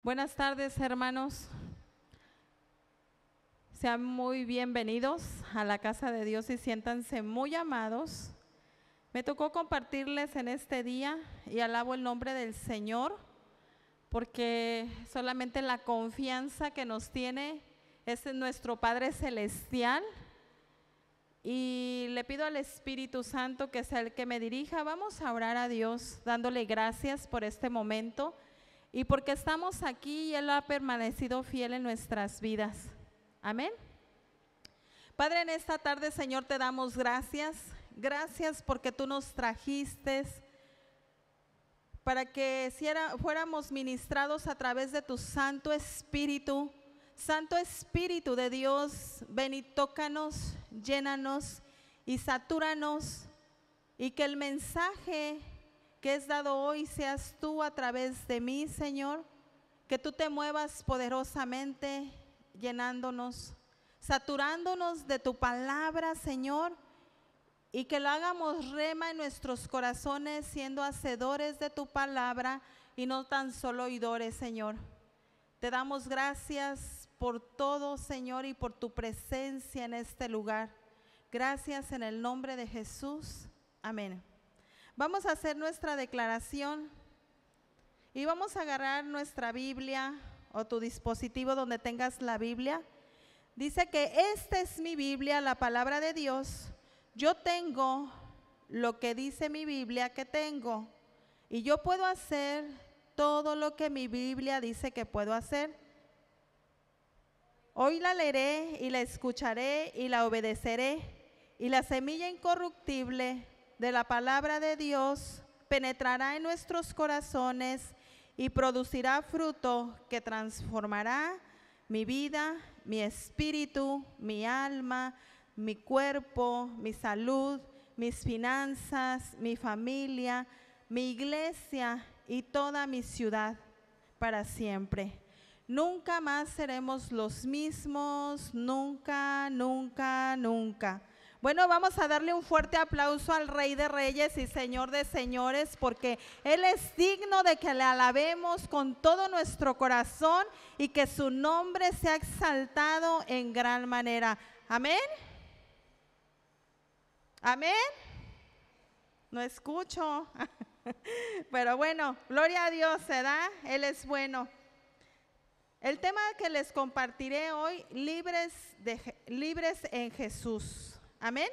Buenas tardes, hermanos. Sean muy bienvenidos a la casa de Dios y siéntanse muy amados. Me tocó compartirles en este día y alabo el nombre del Señor porque solamente la confianza que nos tiene es en nuestro Padre Celestial y le pido al Espíritu Santo que sea el que me dirija. Vamos a orar a Dios dándole gracias por este momento y porque estamos aquí y Él ha permanecido fiel en nuestras vidas. Amén. Padre, en esta tarde, Señor, te damos gracias. Gracias porque tú nos trajiste para que fuéramos ministrados a través de tu Santo Espíritu. Santo Espíritu de Dios, ven y tócanos, llénanos y satúranos, y que el mensaje que es dado hoy seas tú a través de mí, Señor, que tú te muevas poderosamente llenándonos, saturándonos de tu palabra, Señor, y que lo hagamos rema en nuestros corazones, siendo hacedores de tu palabra y no tan solo oidores, Señor. Te damos gracias por todo, Señor, y por tu presencia en este lugar. Gracias en el nombre de Jesús. Amén. Vamos a hacer nuestra declaración y vamos a agarrar nuestra Biblia o tu dispositivo donde tengas la Biblia. Dice que esta es mi Biblia, la palabra de Dios. Yo tengo lo que dice mi Biblia que tengo y yo puedo hacer todo lo que mi Biblia dice que puedo hacer. Hoy la leeré y la escucharé y la obedeceré, y la semilla incorruptible de la palabra de Dios penetrará en nuestros corazones y producirá fruto que transformará mi vida, mi espíritu, mi alma, mi cuerpo, mi salud, mis finanzas, mi familia, mi iglesia y toda mi ciudad para siempre. Nunca más seremos los mismos, nunca, nunca, nunca. Bueno, vamos a darle un fuerte aplauso al Rey de Reyes y Señor de Señores, porque Él es digno de que le alabemos con todo nuestro corazón y que su nombre sea exaltado en gran manera. Amén. Amén. No escucho. Pero bueno, gloria a Dios, ¿verdad? Él es bueno. El tema que les compartiré hoy, libres en Jesús. Amén.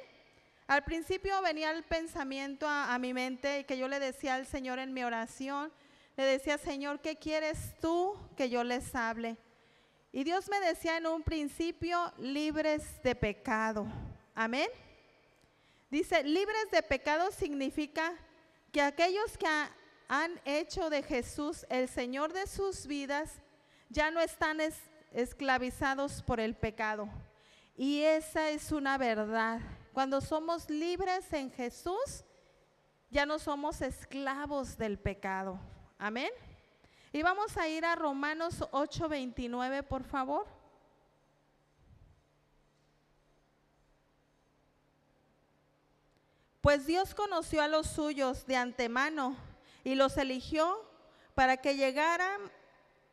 Al principio venía el pensamiento a mi mente que yo le decía al Señor en mi oración, le decía: Señor, ¿qué quieres tú que yo les hable? Y Dios me decía en un principio, libres de pecado. Amén. Dice, libres de pecado significa que aquellos que han hecho de Jesús el Señor de sus vidas, ya no están esclavizados por el pecado. Y esa es una verdad. Cuando somos libres en Jesús, ya no somos esclavos del pecado. Amén. Y vamos a ir a Romanos 8:29, por favor. Pues Dios conoció a los suyos de antemano y los eligió para que llegaran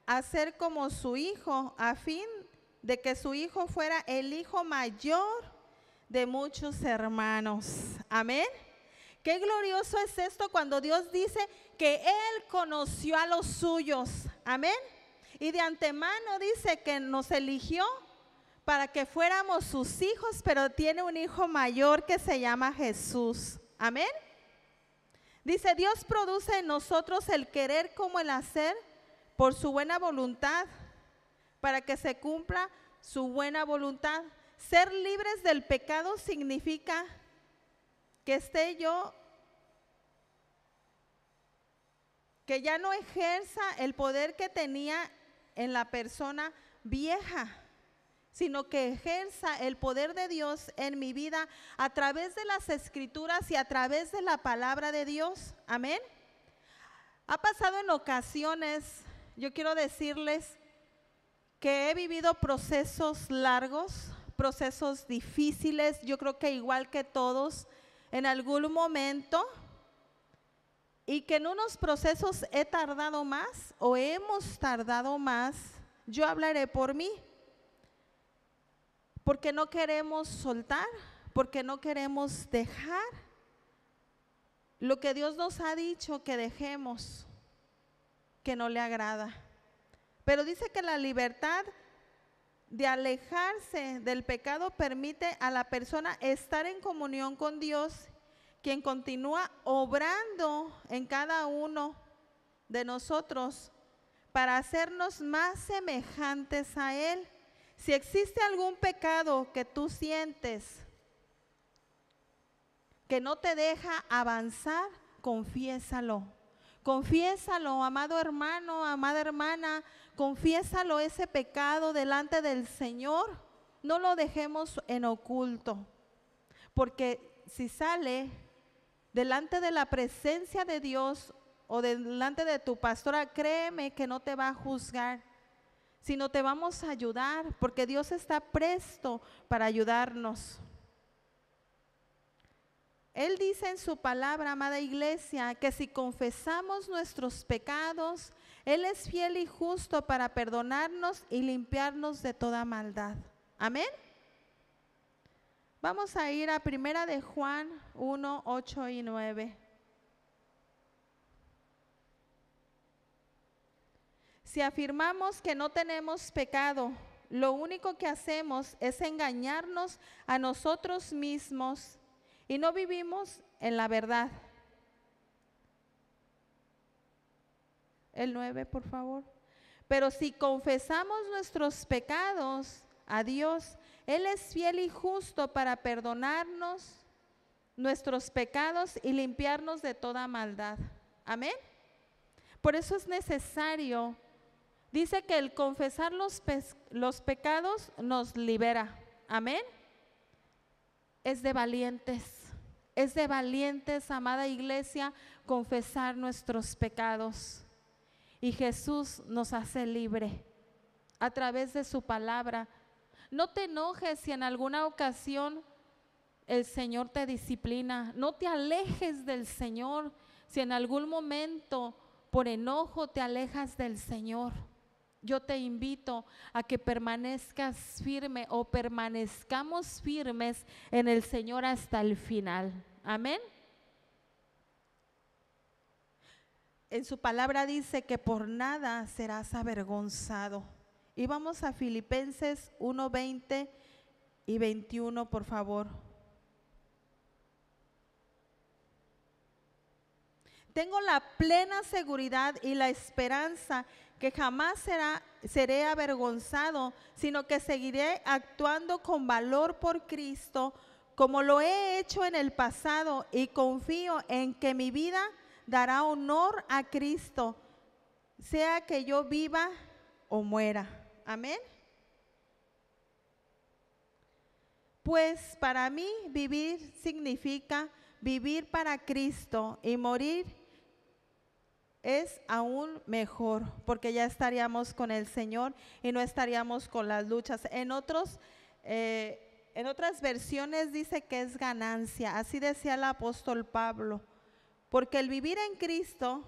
a ser como su Hijo, a fin de que su Hijo fuera el hijo mayor de muchos hermanos. Amén. Qué glorioso es esto cuando Dios dice que Él conoció a los suyos. Amén. Y de antemano dice que nos eligió para que fuéramos sus hijos, pero tiene un hijo mayor que se llama Jesús. Amén. Dice, Dios produce en nosotros el querer como el hacer por su buena voluntad, para que se cumpla su buena voluntad. Ser libres del pecado significa que que ya no ejerza el poder que tenía en la persona vieja, sino que ejerza el poder de Dios en mi vida a través de las Escrituras y a través de la palabra de Dios. Amén. Ha pasado en ocasiones, yo quiero decirles que he vivido procesos largos, procesos difíciles. Yo creo que igual que todos, en algún momento y que en unos procesos he tardado más o hemos tardado más, yo hablaré por mí, porque no queremos soltar, porque no queremos dejar lo que Dios nos ha dicho que dejemos, que no le agrada. Pero dice que la libertad de alejarse del pecado permite a la persona estar en comunión con Dios, quien continúa obrando en cada uno de nosotros para hacernos más semejantes a Él. Si existe algún pecado que tú sientes que no te deja avanzar, confiésalo. Confiésalo, amado hermano, amada hermana, confiésalo ese pecado delante del Señor. No lo dejemos en oculto, porque si sale delante de la presencia de Dios o delante de tu pastora, créeme que no te va a juzgar, sino te vamos a ayudar, porque Dios está presto para ayudarnos. Él dice en su palabra, amada iglesia, que si confesamos nuestros pecados, Él es fiel y justo para perdonarnos y limpiarnos de toda maldad. Amén. Vamos a ir a Primera de Juan 1, 8 y 9. Si afirmamos que no tenemos pecado, lo único que hacemos es engañarnos a nosotros mismos y no vivimos en la verdad. El 9, por favor. Pero si confesamos nuestros pecados a Dios, Él es fiel y justo para perdonarnos nuestros pecados y limpiarnos de toda maldad. Amén. Por eso es necesario, dice que el confesar los pecados nos libera. Amén. Es de valientes, amada iglesia, confesar nuestros pecados. Y Jesús nos hace libre a través de su palabra. No te enojes si en alguna ocasión el Señor te disciplina. No te alejes del Señor si en algún momento por enojo te alejas del Señor. Yo te invito a que permanezcas firme o permanezcamos firmes en el Señor hasta el final. Amén. En su palabra dice que por nada serás avergonzado. Y vamos a Filipenses 1, 20 y 21, por favor. Tengo la plena seguridad y la esperanza que jamás seré avergonzado, sino que seguiré actuando con valor por Cristo, como lo he hecho en el pasado, y confío en que mi vida dará honor a Cristo, sea que yo viva o muera. Amén. Pues para mí vivir significa vivir para Cristo, y morir es aún mejor, porque ya estaríamos con el Señor y no estaríamos con las luchas. En otras versiones dice que es ganancia, así decía el apóstol Pablo, porque el vivir en Cristo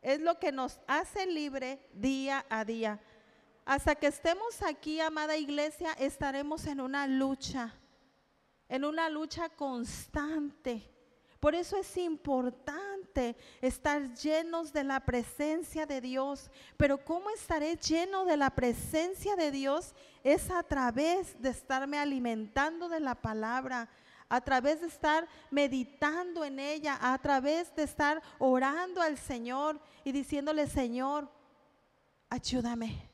es lo que nos hace libre día a día. Hasta que estemos aquí, amada iglesia, estaremos en una lucha constante. Por eso es importante estar llenos de la presencia de Dios. Pero ¿cómo estaré lleno de la presencia de Dios? Es a través de estarme alimentando de la palabra, a través de estar meditando en ella, a través de estar orando al Señor y diciéndole: Señor, ayúdame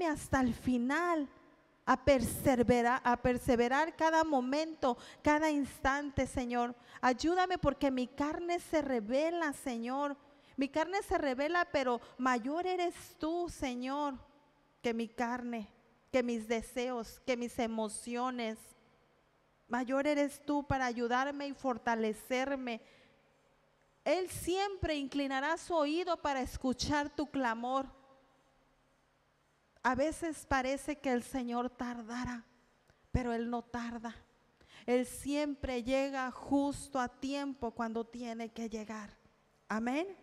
hasta el final. A perseverar cada momento, cada instante, Señor. Ayúdame, porque mi carne se revela, Señor. Mi carne se revela, pero mayor eres tú, Señor, que mi carne, que mis deseos, que mis emociones. Mayor eres tú para ayudarme y fortalecerme. Él siempre inclinará su oído para escuchar tu clamor. A veces parece que el Señor tardara, pero Él no tarda. Él siempre llega justo a tiempo cuando tiene que llegar. Amén.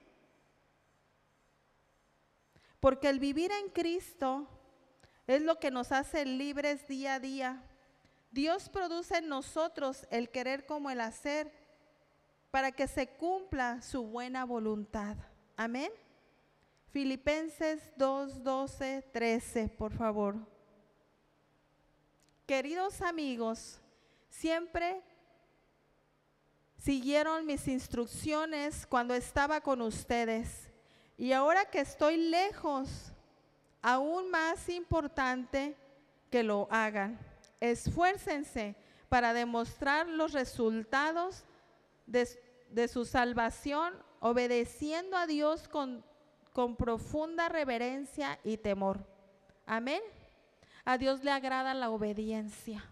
Porque el vivir en Cristo es lo que nos hace libres día a día. Dios produce en nosotros el querer como el hacer para que se cumpla su buena voluntad. Amén. Filipenses 2, 12, 13, por favor. Queridos amigos, siempre siguieron mis instrucciones cuando estaba con ustedes. Y ahora que estoy lejos, aún más importante que lo hagan. Esfuércense para demostrar los resultados de su salvación, obedeciendo a Dios con profunda reverencia y temor. Amén. A Dios le agrada la obediencia.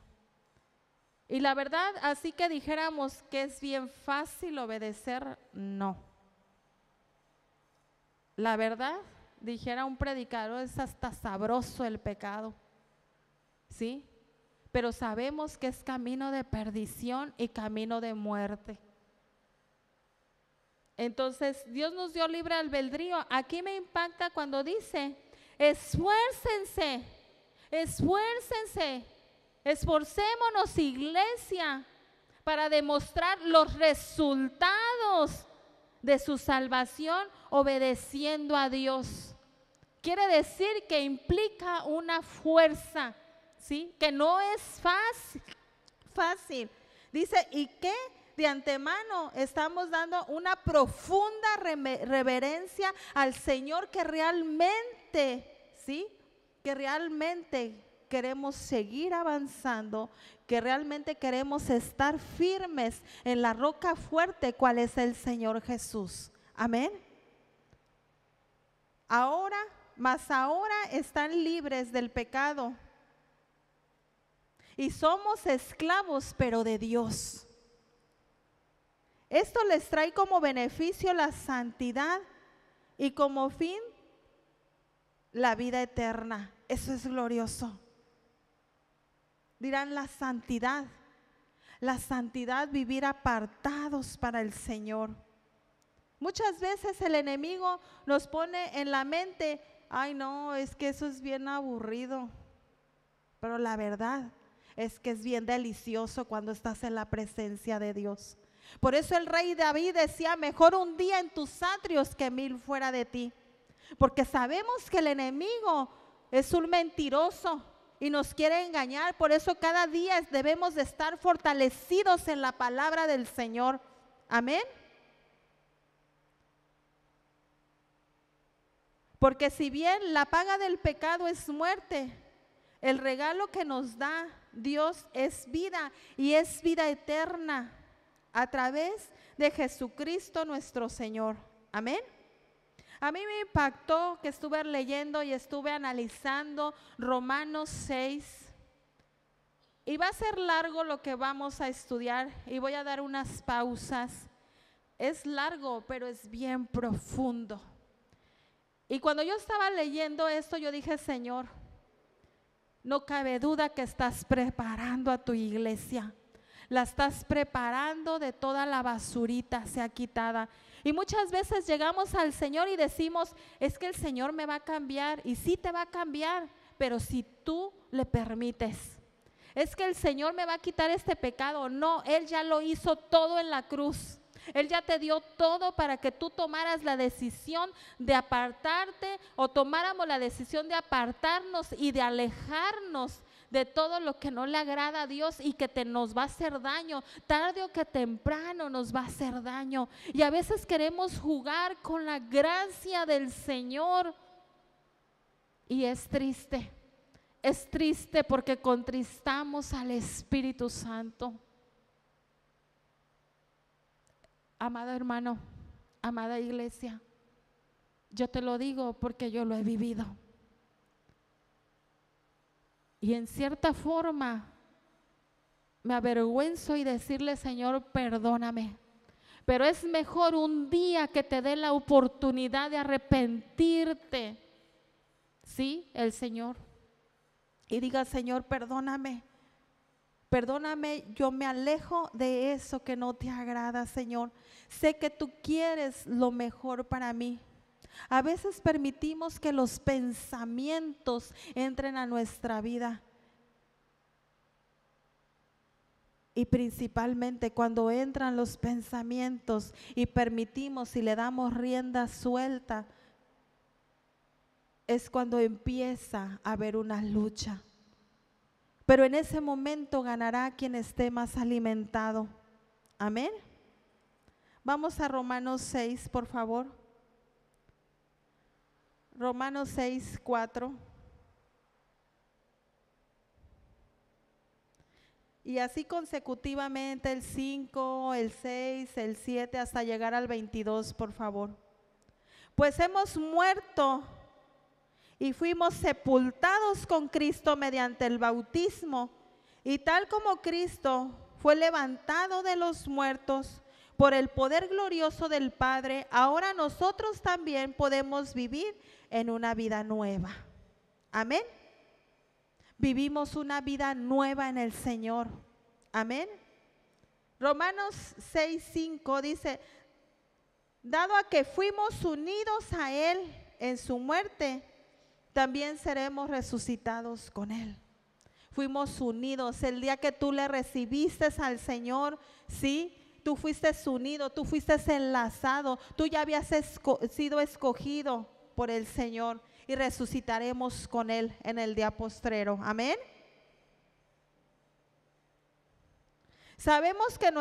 Y la verdad, así que dijéramos que es bien fácil obedecer, no. La verdad, dijera un predicador, es hasta sabroso el pecado, ¿sí? Pero sabemos que es camino de perdición y camino de muerte. Entonces, Dios nos dio libre albedrío. Aquí me impacta cuando dice, esfuércense, esfuércense, esforcémonos, iglesia, para demostrar los resultados de su salvación obedeciendo a Dios. Quiere decir que implica una fuerza, ¿sí? Que no es fácil. Dice, y que de antemano estamos dando una profunda reverencia al Señor que realmente, ¿sí? Que realmente queremos seguir avanzando, que realmente queremos estar firmes en la roca fuerte, cual es el Señor Jesús. Amén. Ahora están libres del pecado y somos esclavos, pero de Dios. Esto les trae como beneficio la santidad y como fin la vida eterna. Eso es glorioso. Dirán la santidad, vivir apartados para el Señor. Muchas veces el enemigo nos pone en la mente, ay no, es que eso es bien aburrido. Pero la verdad es que es bien delicioso cuando estás en la presencia de Dios. Por eso el rey David decía, mejor un día en tus atrios que 1000 fuera de ti. Porque sabemos que el enemigo es un mentiroso y nos quiere engañar. Por eso cada día debemos de estar fortalecidos en la palabra del Señor. Amén. Porque si bien la paga del pecado es muerte, el regalo que nos da Dios es vida y es vida eterna a través de Jesucristo nuestro Señor. Amén. A mí me impactó que estuve leyendo y estuve analizando Romanos 6. Y va a ser largo lo que vamos a estudiar y voy a dar unas pausas. Es largo, pero es bien profundo. Y cuando yo estaba leyendo esto, yo dije, Señor, no cabe duda que estás preparando a tu iglesia. La estás preparando de toda la basurita, sea quitada. Y muchas veces llegamos al Señor y decimos, es que el Señor me va a cambiar. Y sí te va a cambiar, pero si tú le permites. Es que el Señor me va a quitar este pecado. No, Él ya lo hizo todo en la cruz. Él ya te dio todo para que tú tomaras la decisión de apartarte o tomáramos la decisión de apartarnos y de alejarnos de todo lo que no le agrada a Dios y que nos va a hacer daño, tarde o que temprano nos va a hacer daño. Y a veces queremos jugar con la gracia del Señor y es triste porque contristamos al Espíritu Santo. Amado hermano, amada iglesia, yo te lo digo porque yo lo he vivido. Y en cierta forma me avergüenzo y decirle, Señor, perdóname. Pero es mejor un día que te dé la oportunidad de arrepentirte. Sí, el Señor. Y diga, Señor, perdóname Perdóname, yo me alejo de eso que no te agrada, Señor. Sé que tú quieres lo mejor para mí. A veces permitimos que los pensamientos entren a nuestra vida. Y principalmente cuando entran los pensamientos y permitimos y le damos rienda suelta, es cuando empieza a haber una lucha. Pero en ese momento ganará quien esté más alimentado. Amén. Vamos a Romanos 6, por favor. Romanos 6, 4. Y así consecutivamente el 5, el 6, el 7, hasta llegar al 22, por favor. Pues hemos muerto y fuimos sepultados con Cristo mediante el bautismo. Y tal como Cristo fue levantado de los muertos por el poder glorioso del Padre, ahora nosotros también podemos vivir en una vida nueva. Amén. Vivimos una vida nueva en el Señor. Amén. Romanos 6:5 dice: dado a que fuimos unidos a Él en su muerte, también seremos resucitados con Él. Fuimos unidos el día que tú le recibiste al Señor, ¿sí? Tú fuiste unido, tú fuiste enlazado, tú ya habías sido escogido por el Señor y resucitaremos con Él en el día postrero. Amén. Sabemos que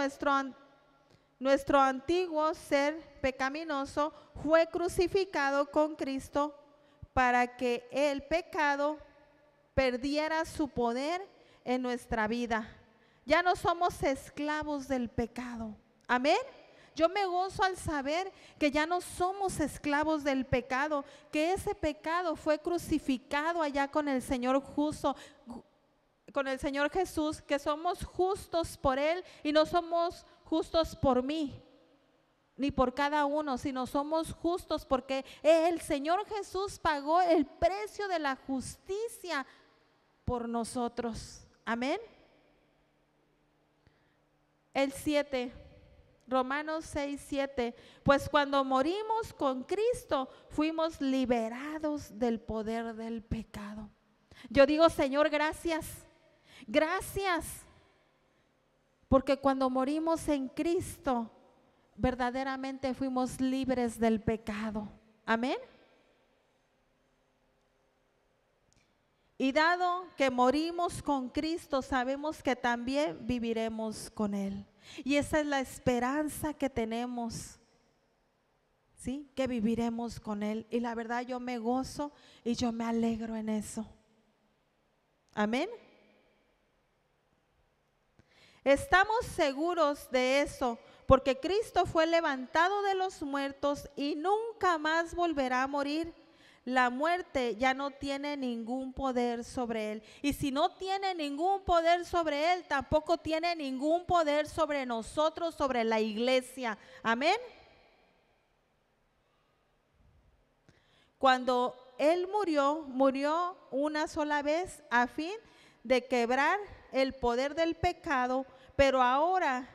nuestro antiguo ser pecaminoso fue crucificado con Cristo para que el pecado perdiera su poder en nuestra vida. Ya no somos esclavos del pecado. Amén. Yo me gozo al saber que ya no somos esclavos del pecado, que ese pecado fue crucificado allá con el Señor justo, con el Señor Jesús, que somos justos por Él y no somos justos por mí ni por cada uno, sino somos justos porque el Señor Jesús pagó el precio de la justicia por nosotros. Amén. El 7, Romanos 6:7, pues cuando morimos con Cristo fuimos liberados del poder del pecado. Yo digo, Señor, gracias, gracias, porque cuando morimos en Cristo verdaderamente fuimos libres del pecado. Amén. Y dado que morimos con Cristo, sabemos que también viviremos con Él. Y esa es la esperanza que tenemos, ¿sí? Que viviremos con Él. Y la verdad yo me gozo y yo me alegro en eso. Amén. Estamos seguros de eso, porque Cristo fue levantado de los muertos y nunca más volverá a morir. La muerte ya no tiene ningún poder sobre él. Y si no tiene ningún poder sobre él, tampoco tiene ningún poder sobre nosotros, sobre la iglesia. Amén. Cuando él murió, murió una sola vez a fin de quebrar el poder del pecado, pero ahora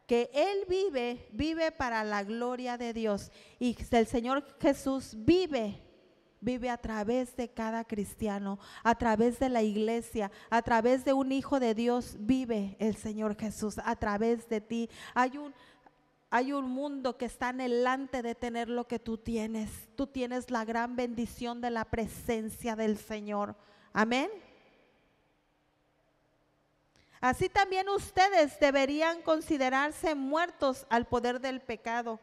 que Él vive, vive para la gloria de Dios. Y el Señor Jesús vive a través de cada cristiano, a través de la iglesia, a través de un hijo de Dios. Vive el Señor Jesús a través de ti. Hay un mundo que está anhelante de tener lo que tú tienes. Tú tienes la gran bendición de la presencia del Señor. Amén. Así también ustedes deberían considerarse muertos al poder del pecado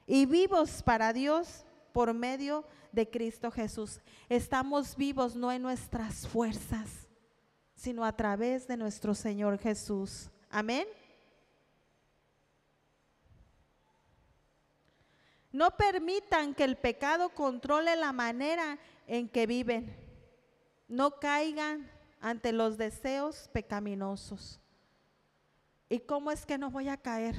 y vivos para Dios por medio de Cristo Jesús. Estamos vivos no en nuestras fuerzas, sino a través de nuestro Señor Jesús. Amén. No permitan que el pecado controle la manera en que viven. No caigan ante los deseos pecaminosos. ¿Y cómo es que no voy a caer?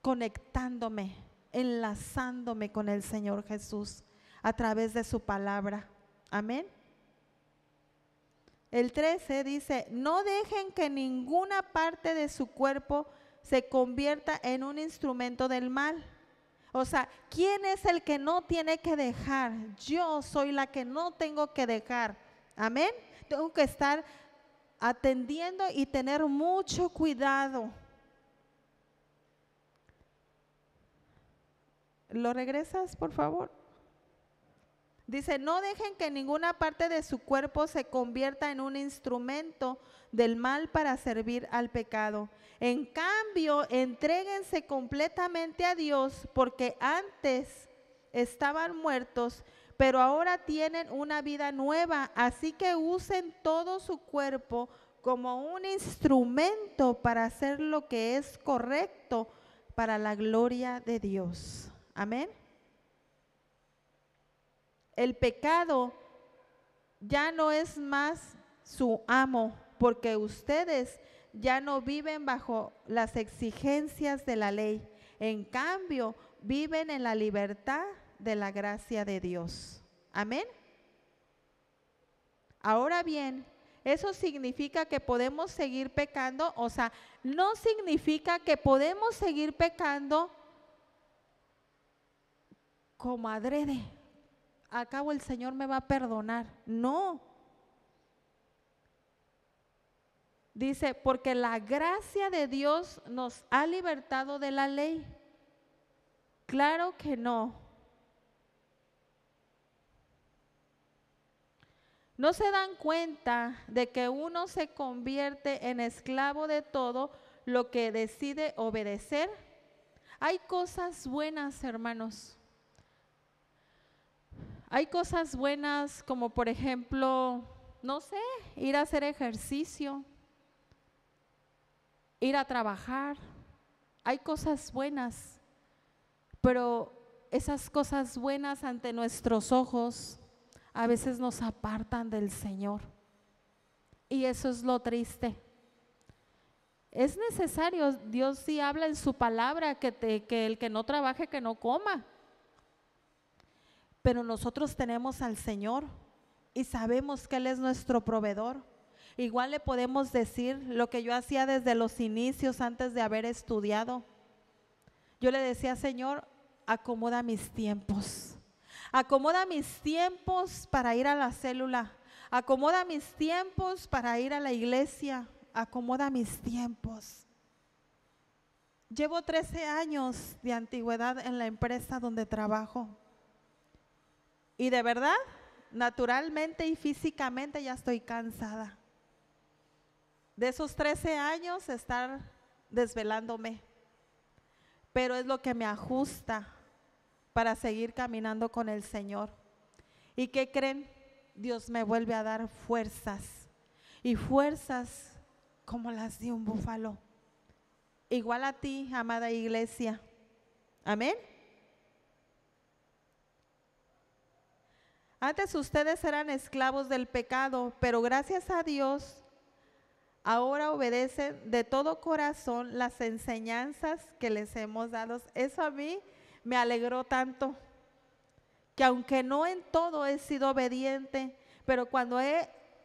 Conectándome, enlazándome con el Señor Jesús a través de su palabra. Amén. El 13 dice, no dejen que ninguna parte de su cuerpo se convierta en un instrumento del mal. O sea, ¿quién es el que no tiene que dejar? Yo soy la que no tengo que dejar. Amén. Tengo que estar atendiendo y tener mucho cuidado. ¿Lo regresas, por favor? Dice, no dejen que ninguna parte de su cuerpo se convierta en un instrumento del mal para servir al pecado. En cambio, entréguense completamente a Dios, porque antes estaban muertos, pero ahora tienen una vida nueva. Así que usen todo su cuerpo como un instrumento para hacer lo que es correcto para la gloria de Dios. Amén. El pecado ya no es más su amo, porque ustedes ya no viven bajo las exigencias de la ley. En cambio, viven en la libertad de la gracia de Dios. Amén. Ahora bien, eso significa que podemos seguir pecando, o sea, no significa que podemos seguir pecando como adrede. ¿A cabo el Señor me va a perdonar? No. Dice, porque la gracia de Dios nos ha libertado de la ley. Claro que no. ¿No se dan cuenta de que uno se convierte en esclavo de todo lo que decide obedecer? Hay cosas buenas, hermanos. Hay cosas buenas como por ejemplo, no sé, ir a hacer ejercicio, ir a trabajar. Hay cosas buenas, pero esas cosas buenas ante nuestros ojos a veces nos apartan del Señor. Y eso es lo triste. Es necesario, Dios sí habla en su palabra que el que no trabaje, que no coma. Pero nosotros tenemos al Señor y sabemos que Él es nuestro proveedor. Igual le podemos decir lo que yo hacía desde los inicios antes de haber estudiado. Yo le decía, Señor, acomoda mis tiempos. Acomoda mis tiempos para ir a la célula. Acomoda mis tiempos para ir a la iglesia. Acomoda mis tiempos. Llevo 13 años de antigüedad en la empresa donde trabajo. Y de verdad, naturalmente y físicamente ya estoy cansada. De esos 13 años estar desvelándome. Pero es lo que me ajusta para seguir caminando con el Señor. ¿Y qué creen? Dios me vuelve a dar fuerzas. Y fuerzas como las de un búfalo. Igual a ti, amada iglesia. Amén. Antes ustedes eran esclavos del pecado, pero gracias a Dios, ahora obedecen de todo corazón las enseñanzas que les hemos dado. Eso a mí me alegró tanto, que aunque no en todo he sido obediente, pero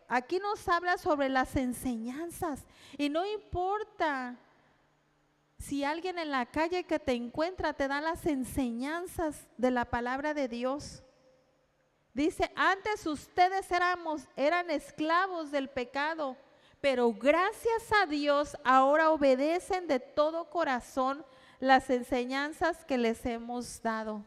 aquí nos habla sobre las enseñanzas, y no importa si alguien en la calle que te encuentra te da las enseñanzas de la palabra de Dios. Dice, antes ustedes eran esclavos del pecado, pero gracias a Dios ahora obedecen de todo corazón las enseñanzas que les hemos dado.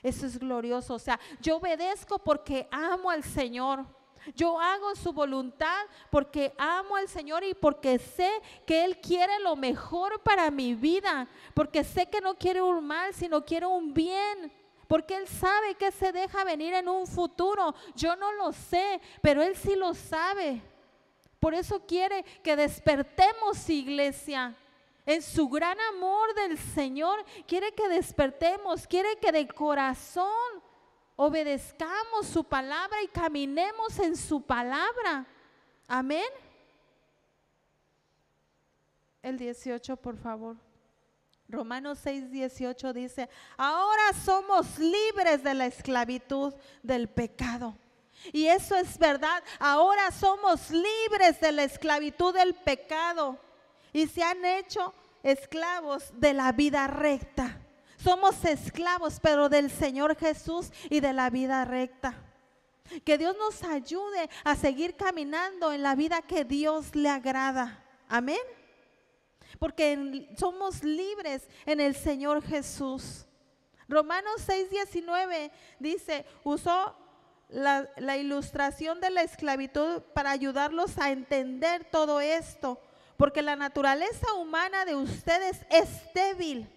Eso es glorioso. O sea, yo obedezco porque amo al Señor. Yo hago su voluntad porque amo al Señor y porque sé que Él quiere lo mejor para mi vida, porque sé que no quiere un mal, sino quiere un bien. Porque Él sabe que se deja venir en un futuro. Yo no lo sé, pero Él sí lo sabe. Por eso quiere que despertemos, iglesia. En su gran amor del Señor, quiere que despertemos, quiere que de corazón obedezcamos su palabra y caminemos en su palabra. Amén. El 18, por favor. Romanos 6:18 dice, ahora somos libres de la esclavitud del pecado. Y eso es verdad. Ahora somos libres de la esclavitud del pecado y se han hecho esclavos de la vida recta. Somos esclavos, pero del Señor Jesús y de la vida recta. Que Dios nos ayude a seguir caminando en la vida que Dios le agrada. Amén. Porque somos libres en el Señor Jesús. Romanos 6:19 dice, usó la ilustración de la esclavitud para ayudarlos a entender todo esto, porque la naturaleza humana de ustedes es débil.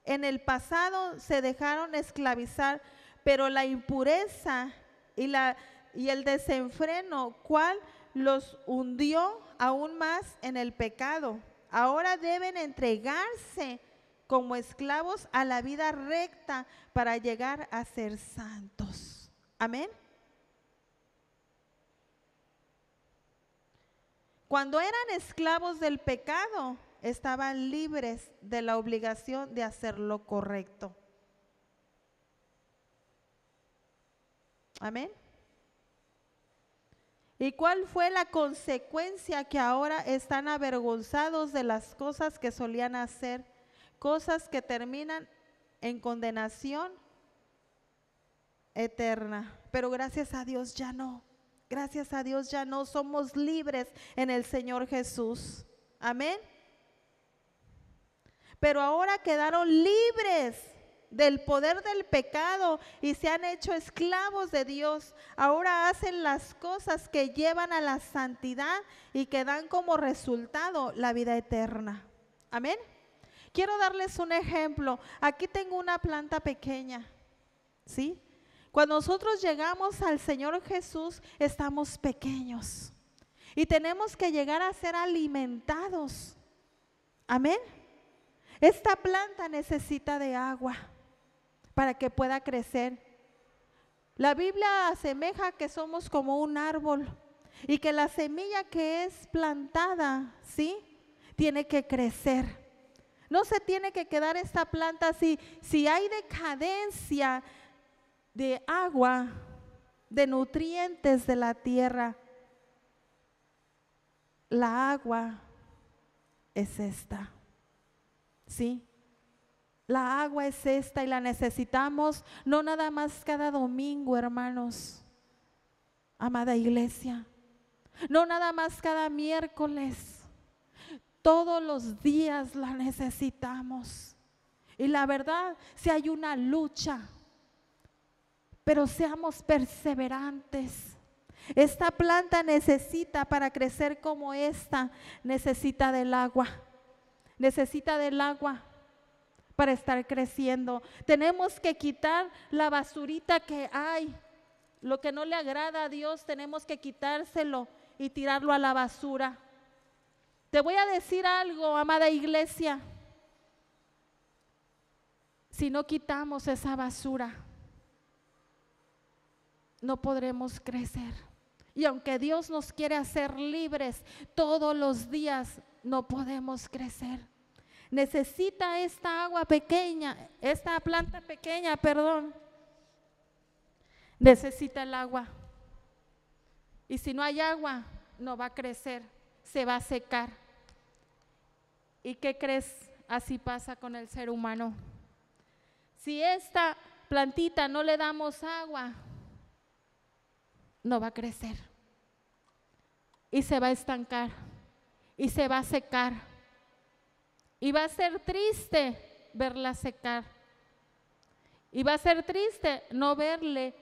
En el pasado se dejaron esclavizar, pero la impureza y el desenfreno, cual los hundió aún más en el pecado. Ahora deben entregarse como esclavos a la vida recta para llegar a ser santos. Amén. Cuando eran esclavos del pecado, estaban libres de la obligación de hacer lo correcto. Amén. ¿Y cuál fue la consecuencia? Que ahora están avergonzados de las cosas que solían hacer, cosas que terminan en condenación eterna. Pero gracias a Dios ya no. Gracias a Dios ya no. Somos libres en el Señor Jesús. Amén. Pero ahora quedaron libres del poder del pecado y se han hecho esclavos de Dios. Ahora hacen las cosas que llevan a la santidad y que dan como resultado la vida eterna. Amén. Quiero darles un ejemplo. Aquí tengo una planta pequeña, ¿sí? Cuando nosotros llegamos al Señor Jesús, estamos pequeños y tenemos que llegar a ser alimentados. Amén. Esta planta necesita de agua para que pueda crecer. La Biblia asemeja que somos como un árbol y que la semilla que es plantada, ¿sí?, tiene que crecer. No se tiene que quedar esta planta así. Si hay decadencia de agua, de nutrientes de la tierra, la agua es esta, ¿sí? La agua es esta y la necesitamos no nada más cada domingo, hermanos, amada iglesia, no nada más cada miércoles, todos los días la necesitamos. Y la verdad, si hay una lucha, pero seamos perseverantes. Esta planta necesita, para crecer como esta, necesita del agua. Necesita del agua para estar creciendo. Tenemos que quitar la basurita que hay. Lo que no le agrada a Dios, tenemos que quitárselo y tirarlo a la basura. Te voy a decir algo, amada iglesia. Si no quitamos esa basura, no podremos crecer. Y aunque Dios nos quiere hacer libres, todos los días no podemos crecer. Necesita esta agua pequeña, esta planta pequeña, necesita el agua. Y si no hay agua, no va a crecer, se va a secar. ¿Y qué crees? Así pasa con el ser humano. Si esta plantita no le damos agua, no va a crecer y se va a estancar y se va a secar y va a ser triste verla secar y va a ser triste no verle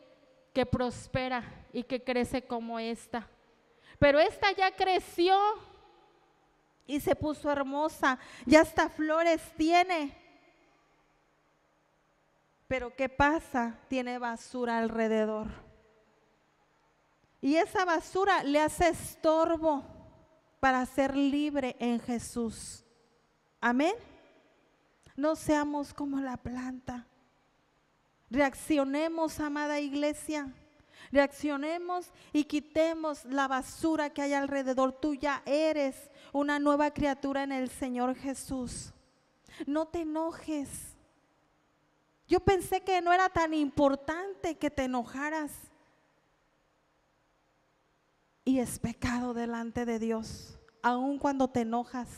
que prospera y que crece como esta. Pero esta ya creció y se puso hermosa, ya hasta flores tiene. Pero ¿qué pasa? Tiene basura alrededor. Y esa basura le hace estorbo para ser libre en Jesús. Amén. No seamos como la planta. Reaccionemos, amada iglesia. Reaccionemos y quitemos la basura que hay alrededor. Tú ya eres una nueva criatura en el Señor Jesús. No te enojes. Yo pensé que no era tan importante que te enojaras. y es pecado delante de Dios, aun cuando te enojas,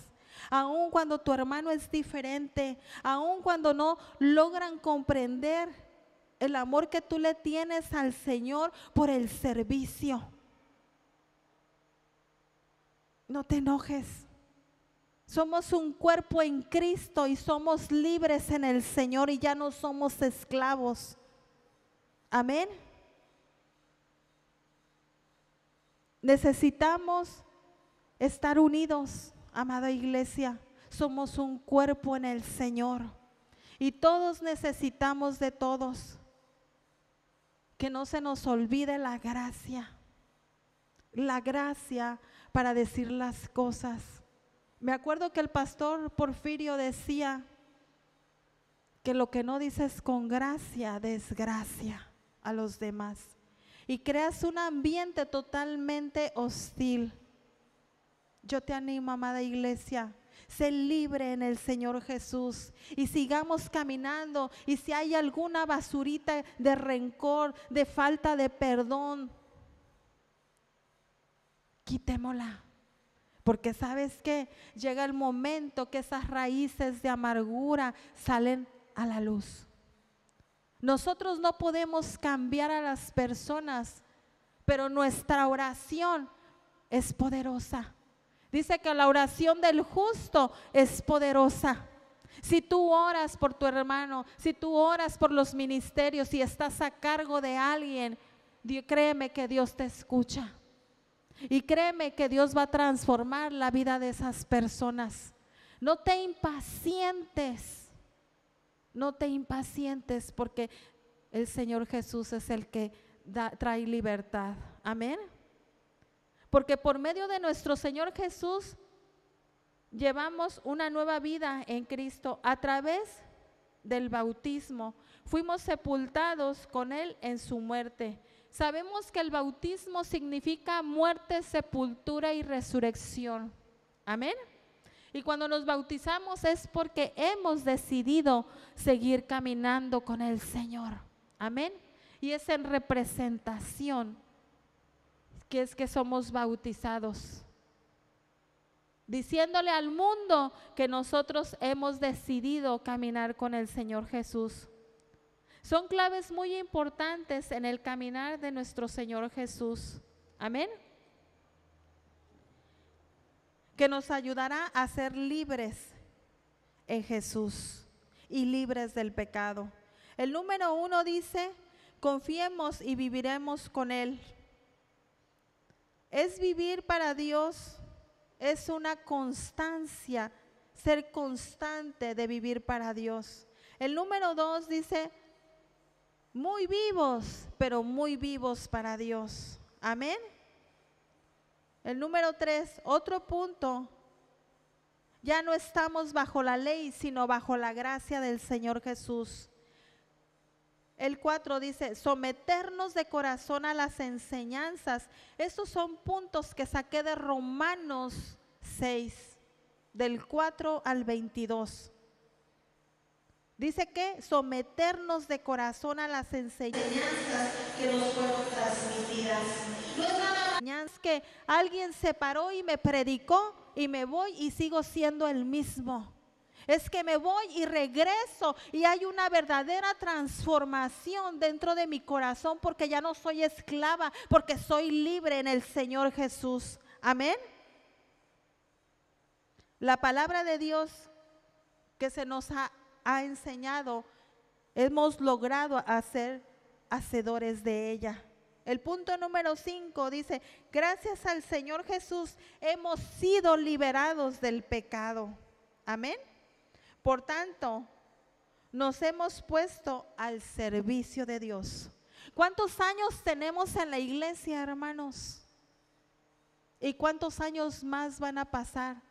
aun cuando tu hermano es diferente, aun cuando no logran comprender el amor que tú le tienes al Señor por el servicio. No te enojes. Somos un cuerpo en Cristo y somos libres en el Señor y ya no somos esclavos. Amén. Necesitamos estar unidos, amada iglesia. Somos un cuerpo en el Señor y todos necesitamos de todos. Que no se nos olvide la gracia para decir las cosas. Me acuerdo que el pastor Porfirio decía que lo que no dices con gracia, desgracia a los demás. Y creas un ambiente totalmente hostil. Yo te animo, amada iglesia, sé libre en el Señor Jesús y sigamos caminando. Y si hay alguna basurita de rencor, de falta de perdón, quitémosla. Porque sabes que llega el momento que esas raíces de amargura salen a la luz. Nosotros no podemos cambiar a las personas, pero nuestra oración es poderosa. Dice que la oración del justo es poderosa. Si tú oras por tu hermano, si tú oras por los ministerios, si estás a cargo de alguien, créeme que Dios te escucha. Y créeme que Dios va a transformar la vida de esas personas. No te impacientes. No te impacientes porque el Señor Jesús es el que trae libertad. Amén. Porque por medio de nuestro Señor Jesús llevamos una nueva vida en Cristo a través del bautismo. Fuimos sepultados con Él en su muerte. Sabemos que el bautismo significa muerte, sepultura y resurrección. Amén. Y cuando nos bautizamos es porque hemos decidido seguir caminando con el Señor. Amén. Y es en representación que es que somos bautizados. Diciéndole al mundo que nosotros hemos decidido caminar con el Señor Jesús. Son claves muy importantes en el caminar de nuestro Señor Jesús. Amén. Que nos ayudará a ser libres en Jesús y libres del pecado. El número 1 dice, confiemos y viviremos con Él. Es vivir para Dios, es una constancia, ser constante de vivir para Dios. El número 2 dice, muy vivos, pero muy vivos para Dios. Amén. El número 3, otro punto, ya no estamos bajo la ley, sino bajo la gracia del Señor Jesús. El 4 dice, someternos de corazón a las enseñanzas. Estos son puntos que saqué de Romanos 6, del 4 al 22. Dice que someternos de corazón a las enseñanzas que nos fueron transmitidas. No es nada más que alguien se paró y me predicó y me voy y sigo siendo el mismo. Es que me voy y regreso y hay una verdadera transformación dentro de mi corazón porque ya no soy esclava, porque soy libre en el Señor Jesús. Amén. La palabra de Dios que se nos ha enseñado, hemos logrado ser hacedores de ella. El punto número 5 dice, gracias al Señor Jesús hemos sido liberados del pecado. Amén. Por tanto, nos hemos puesto al servicio de Dios. ¿Cuántos años tenemos en la iglesia, hermanos? ¿Y cuántos años más van a pasar?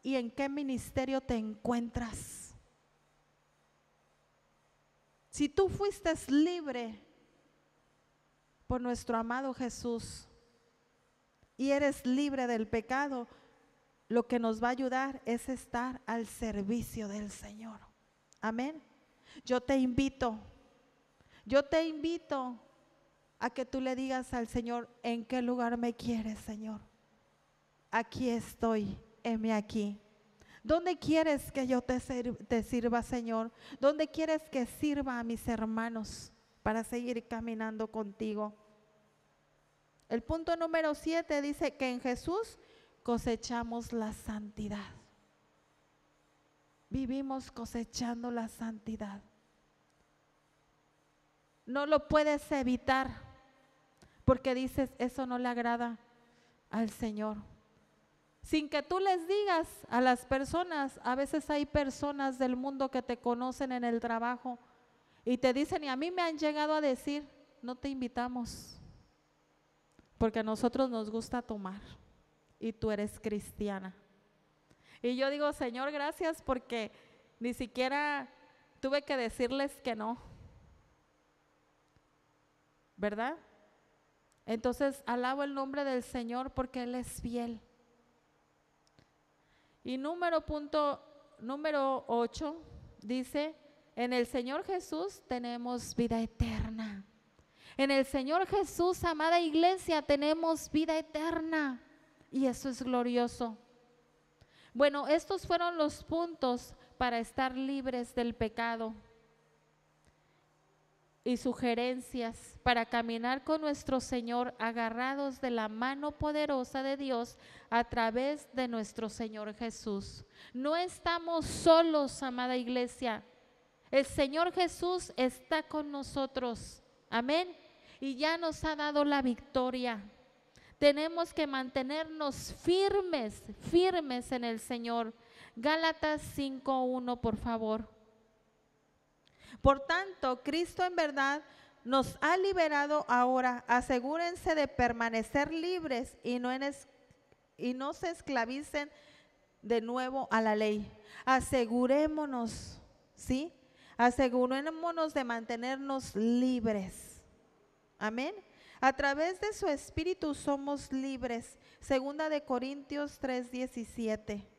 ¿Y en qué ministerio te encuentras? Si tú fuiste libre por nuestro amado Jesús y eres libre del pecado, lo que nos va a ayudar es estar al servicio del Señor. Amén. Yo te invito a que tú le digas al Señor, ¿en qué lugar me quieres, Señor? Aquí estoy, heme aquí. ¿Dónde quieres que yo te sirva, Señor? ¿Dónde quieres que sirva a mis hermanos para seguir caminando contigo? El punto número 7 dice que en Jesús cosechamos la santidad. Vivimos cosechando la santidad. No lo puedes evitar porque dices, eso no le agrada al Señor. Sin que tú les digas a las personas, a veces hay personas del mundo que te conocen en el trabajo y te dicen, y a mí me han llegado a decir, no te invitamos porque a nosotros nos gusta tomar y tú eres cristiana. Y yo digo, Señor, gracias porque ni siquiera tuve que decirles que no, ¿verdad? Entonces alabo el nombre del Señor porque Él es fiel. Y número 8 dice, en el Señor Jesús tenemos vida eterna. En el Señor Jesús, amada iglesia, tenemos vida eterna y eso es glorioso. Bueno, estos fueron los puntos para estar libres del pecado y sugerencias para caminar con nuestro Señor agarrados de la mano poderosa de Dios a través de nuestro Señor Jesús. No estamos solos, amada iglesia. El Señor Jesús está con nosotros. Amén. Y ya nos ha dado la victoria. Tenemos que mantenernos firmes en el Señor. Gálatas 5:1, por favor. Por tanto, Cristo en verdad nos ha liberado ahora. Asegúrense de permanecer libres y no se esclavicen de nuevo a la ley. Asegurémonos, ¿sí? Asegurémonos de mantenernos libres. Amén. A través de su Espíritu somos libres. Segunda de Corintios 3:17.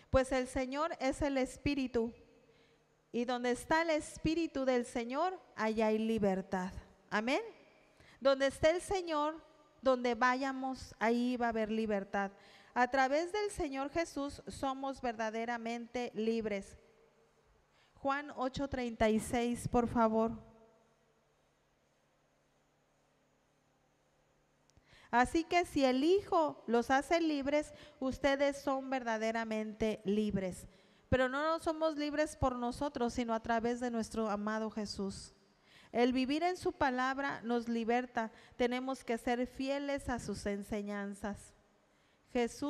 Pues el Señor es el Espíritu, y donde está el Espíritu del Señor, allá hay libertad. Amén. Donde esté el Señor, donde vayamos, ahí va a haber libertad. A través del Señor Jesús somos verdaderamente libres. Juan 8:36, por favor. Así que si el Hijo los hace libres, ustedes son verdaderamente libres. Pero no somos libres por nosotros, sino a través de nuestro amado Jesús. El vivir en su palabra nos liberta. Tenemos que ser fieles a sus enseñanzas. Es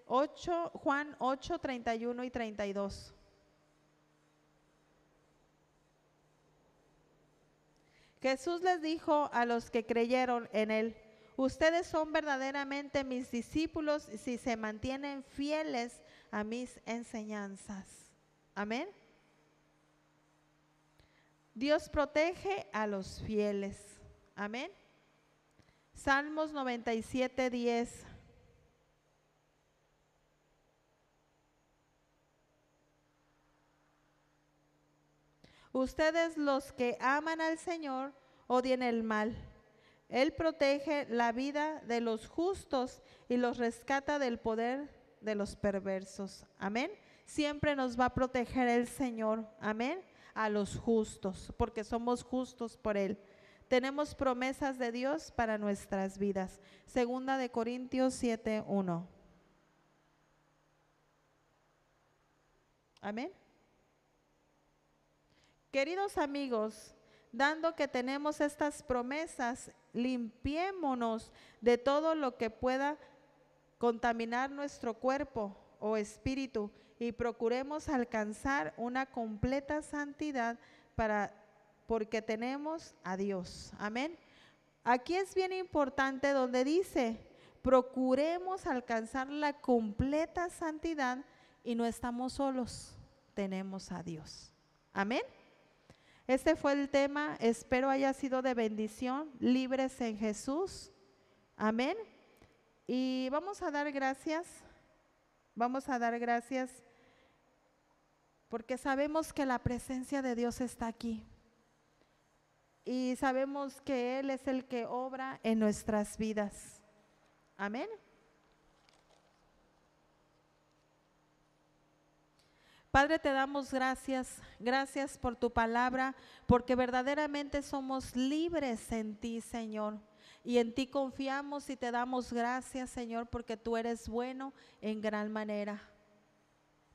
Juan 8:31 y 32. Jesús les dijo a los que creyeron en él, ustedes son verdaderamente mis discípulos si se mantienen fieles a mis enseñanzas. Amén. Dios protege a los fieles. Amén. Salmos 97:10. Ustedes los que aman al Señor odien el mal. Él protege la vida de los justos y los rescata del poder de los perversos. Amén. Siempre nos va a proteger el Señor. Amén. A los justos, porque somos justos por Él. Tenemos promesas de Dios para nuestras vidas. Segunda de Corintios 7:1. Amén. Queridos amigos, dando que tenemos estas promesas, limpiémonos de todo lo que pueda contaminar nuestro cuerpo o espíritu y procuremos alcanzar una completa santidad porque tenemos a Dios. Amén. Aquí es bien importante donde dice, procuremos alcanzar la completa santidad y no estamos solos, tenemos a Dios. Amén. Este fue el tema, espero haya sido de bendición, libres en Jesús. Amén. Y vamos a dar gracias Vamos a dar gracias porque sabemos que la presencia de Dios está aquí. Y sabemos que Él es el que obra en nuestras vidas. Amén. Padre, te damos gracias, gracias por tu palabra, porque verdaderamente somos libres en ti, Señor. Y en ti confiamos y te damos gracias, Señor, porque tú eres bueno en gran manera.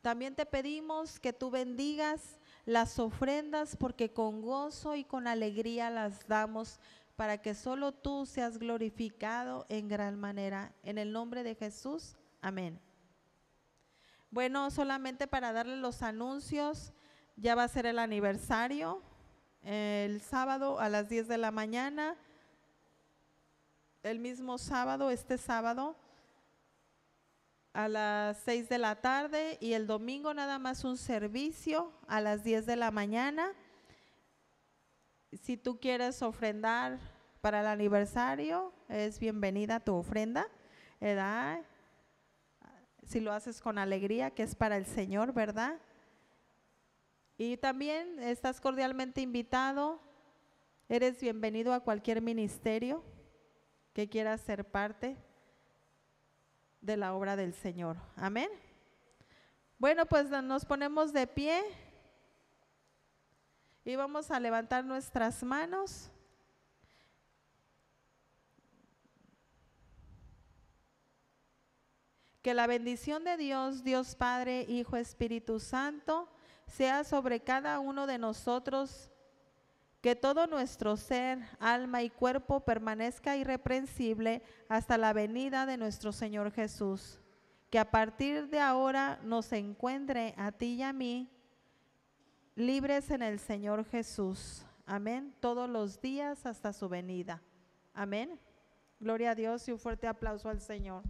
También te pedimos que tú bendigas las ofrendas, porque con gozo y con alegría las damos, para que solo tú seas glorificado en gran manera. En el nombre de Jesús, amén. Bueno, solamente para darle los anuncios, ya va a ser el aniversario, el sábado a las 10 de la mañana, el mismo sábado, este sábado, a las 6 de la tarde, y el domingo nada más un servicio a las 10 de la mañana. Si tú quieres ofrendar para el aniversario, es bienvenida tu ofrenda, ¿verdad? Si lo haces con alegría, que es para el Señor, ¿verdad? Y también estás cordialmente invitado, eres bienvenido a cualquier ministerio que quiera ser parte de la obra del Señor. Amén. Bueno, pues nos ponemos de pie y vamos a levantar nuestras manos. Que la bendición de Dios, Dios Padre, Hijo, Espíritu Santo, sea sobre cada uno de nosotros, que todo nuestro ser, alma y cuerpo permanezca irreprensible hasta la venida de nuestro Señor Jesús. Que a partir de ahora nos encuentre a ti y a mí, libres en el Señor Jesús. Amén. Todos los días hasta su venida. Amén. Gloria a Dios y un fuerte aplauso al Señor.